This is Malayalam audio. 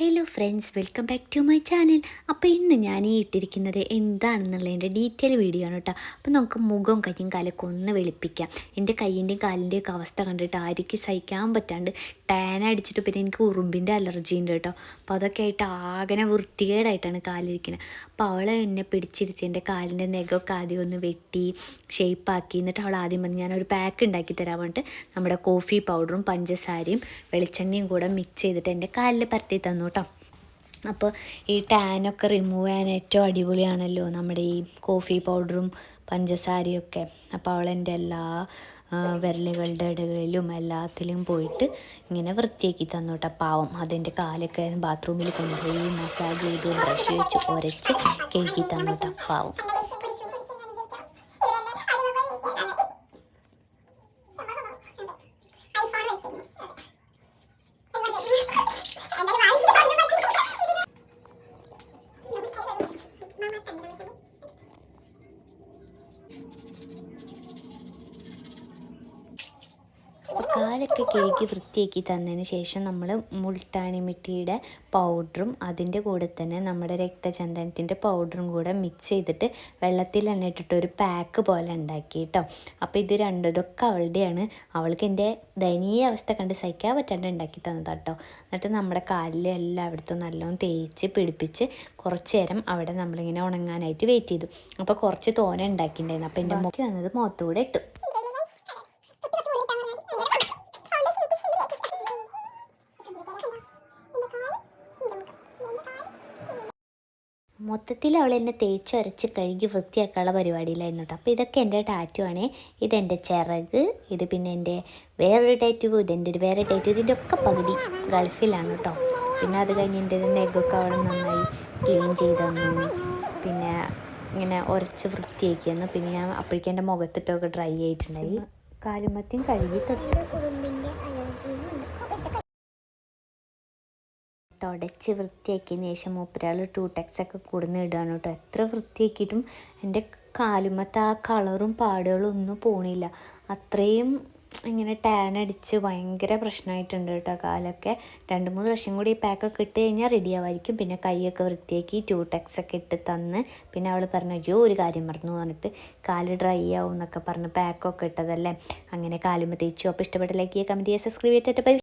Hello friends, welcome back to my channel. അപ്പോൾ ഇന്ന് ഞാൻ ഈ ഇട്ടിരിക്കുന്നത് എന്താണെന്നുള്ളതിൻ്റെ ഡീറ്റെയിൽ വീഡിയോ ആണ് കേട്ടോ. അപ്പോൾ നമുക്ക് മുഖവും കയ്യും കാലൊക്കെ ഒന്ന് വെളുപ്പിക്കാം. എൻ്റെ കയ്യിൻ്റെയും കാലിൻ്റെയും ഒക്കെ അവസ്ഥ കണ്ടിട്ട് ആർക്ക് സഹിക്കാൻ പറ്റാണ്ട് ടാൻ അടിച്ചിട്ട് പിന്നെ എനിക്ക് ഉറുമ്പിൻ്റെ അലർജി ഉണ്ട് കേട്ടോ. അപ്പോൾ അതൊക്കെ ആയിട്ട് ആകെ വൃത്തികേടായിട്ടാണ് കാലിരിക്കുന്നത്. അപ്പോൾ അവൾ എന്നെ പിടിച്ചിരുത്തി എൻ്റെ കാലിൻ്റെ നെഗമൊക്കെ ആദ്യം ഒന്ന് വെട്ടി ഷേപ്പാക്കി. എന്നിട്ട് അവൾ ആദ്യം വന്ന് ഞാനൊരു പാക്ക് ഉണ്ടാക്കി തരാൻ വേണ്ടിയിട്ട് നമ്മുടെ കോഫി പൗഡറും പഞ്ചസാരയും വെളിച്ചെണ്ണയും കൂടെ മിക്സ് ചെയ്തിട്ട് എൻ്റെ കാലിൽ പരട്ടി തന്നു കേട്ടോ. അപ്പോൾ ഈ ടാനൊക്കെ റിമൂവ് ചെയ്യാൻ ഏറ്റവും അടിപൊളിയാണല്ലോ നമ്മുടെ ഈ കോഫി പൗഡറും പഞ്ചസാരയൊക്കെ. അപ്പോൾ അവളെൻ്റെ എല്ലാ വിരലുകളുടെ ഇടകളിലും എല്ലാത്തിലും പോയിട്ട് ഇങ്ങനെ വൃത്തിയാക്കി തന്നു കേട്ടോ. പാവം അതിൻ്റെ കാലൊക്കെ ബാത്റൂമിൽ കൊണ്ടുപോയി മസാജ് ചെയ്ത് ബ്രഷ് വെച്ച് ഉരച്ച് കഴുകി തന്നു കേട്ടോ. പാവം. കാലൊക്കെ കഴുകി വൃത്തിയാക്കി തന്നതിന് ശേഷം നമ്മൾ മുൾട്ടാണി മിട്ടിയുടെ പൗഡറും അതിൻ്റെ കൂടെ തന്നെ നമ്മുടെ രക്തചന്ദനത്തിൻ്റെ പൗഡറും കൂടെ മിക്സ് ചെയ്തിട്ട് വെള്ളത്തിൽ തന്നെ ഇട്ടിട്ട് ഒരു പാക്ക് പോലെ ഉണ്ടാക്കി കേട്ടോ. അപ്പോൾ ഇത് ഇതൊക്കെ അവളുടെയാണ്. അവൾക്ക് എൻ്റെ ദയനീയ അവസ്ഥ കണ്ട് സഹിക്കാൻ പറ്റാണ്ട് ഉണ്ടാക്കി തന്നതാണ് കേട്ടോ. എന്നിട്ട് നമ്മുടെ കാലിൽ എല്ലായിടത്തും നല്ലോണം തേച്ച് പിടിപ്പിച്ച് കുറച്ച് നേരം അവിടെ നമ്മളിങ്ങനെ ഉണങ്ങാനായിട്ട് വെയിറ്റ് ചെയ്തു. അപ്പോൾ കുറച്ച് തോനെ ഉണ്ടാക്കിയിട്ടുണ്ടായിരുന്നു. അപ്പോൾ എൻ്റെ മുഖം വന്നത് മുഖത്തൂടെ ഇട്ടു. മൊത്തത്തിൽ അവൾ എന്നെ തേച്ചരച്ച് കഴുകി വൃത്തിയാക്കാനുള്ള പരിപാടിയിലായിരുന്നു കേട്ടോ. അപ്പോൾ ഇതൊക്കെ എൻ്റെ ടാറ്റു ആണ്. ഇതെൻ്റെ ചിറക്, ഇത് പിന്നെ എൻ്റെ വേറൊരു ടാറ്റു, ഇതെൻ്റെ ഒരു വേറെ ടാറ്റു. ഇതിൻ്റെ ഒക്കെ പകുതി ഗൾഫിലാണ് കേട്ടോ. പിന്നെ അത് കഴിഞ്ഞ് എൻ്റെ നെഗൊക്കെ അവൾ നന്നായി ക്ലീൻ ചെയ്ത് തന്നു. പിന്നെ ഇങ്ങനെ ഉരച്ച് വൃത്തിയാക്കിയെന്നു. പിന്നെ ഞാൻ അപ്പോഴേക്കും എൻ്റെ മുഖത്തിട്ടൊക്കെ ഡ്രൈ ആയിട്ടുണ്ടായി. കാലുമത്തിയും കഴുകി തൊട്ടു തുടച്ച് വൃത്തിയാക്കിയതിന് ശേഷം മൂപ്പരാൾ ടൂടെക്സൊക്കെ കൊടുന്ന് ഇടുകയാണ് കേട്ടോ. എത്ര വൃത്തിയാക്കിയിട്ടും എൻ്റെ കാലുമത്തെ ആ കളറും പാടുകളും ഒന്നും പോണില്ല. അത്രയും ഇങ്ങനെ ടാൻ അടിച്ച് ഭയങ്കര പ്രശ്നമായിട്ടുണ്ട് കേട്ടോ കാലൊക്കെ. 2-3 പ്രാവശ്യം കൂടി ഈ പാക്കൊക്കെ ഇട്ട് കഴിഞ്ഞാൽ റെഡി ആവായിരിക്കും. പിന്നെ കൈയൊക്കെ വൃത്തിയാക്കി ടൂടെക്സൊക്കെ ഇട്ട് തന്ന് പിന്നെ അവൾ പറഞ്ഞു, അയ്യോ ഒരു കാര്യം മറന്നു പറഞ്ഞിട്ട് കാല് ഡ്രൈ ആവും എന്നൊക്കെ പറഞ്ഞ് പാക്കൊക്കെ ഇട്ടതല്ലേ. അങ്ങനെ കാലുമ്മ തേച്ചു. അപ്പോൾ ഇഷ്ടപ്പെട്ട ലൈക്ക് ചെയ്യുക, കമൻറ്റ് ചെയ്യുക, സബ്സ്ക്രൈബ് ചെയ്തിട്ട് ബൈ.